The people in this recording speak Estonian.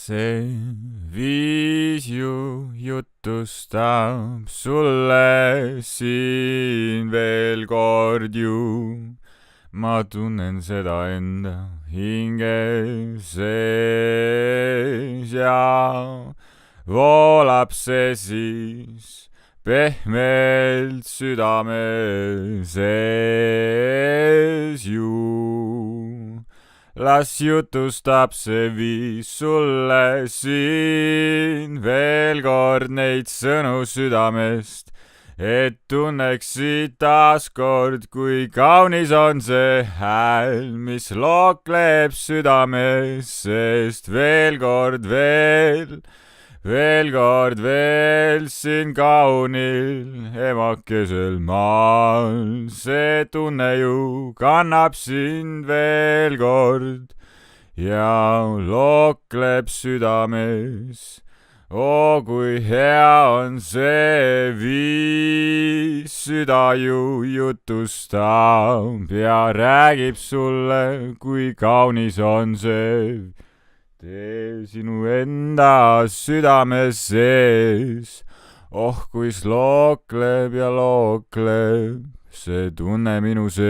see viis ju jutustab sulle siin veel kord ju. Ma tunnen seda enda hinge sees ja voolab see siis pehmelt südame sees ju. Las jutustab see viis sulle siin veel kord neid sõnu südamest, et tunneksid taaskord, kui kaunis on see hääl, mis lookleb südames, sest veel kord veel siin kaunil emakesel maal, see tunne ju kannab sind veel kord ja lookleb südames. Oo, kui hea on see viis, süda ju jutustab ja räägib sulle, kui kaunis on see tee sinu enda südame sees. Oh, kuis lookleb ja lookleb see tunne minu sees.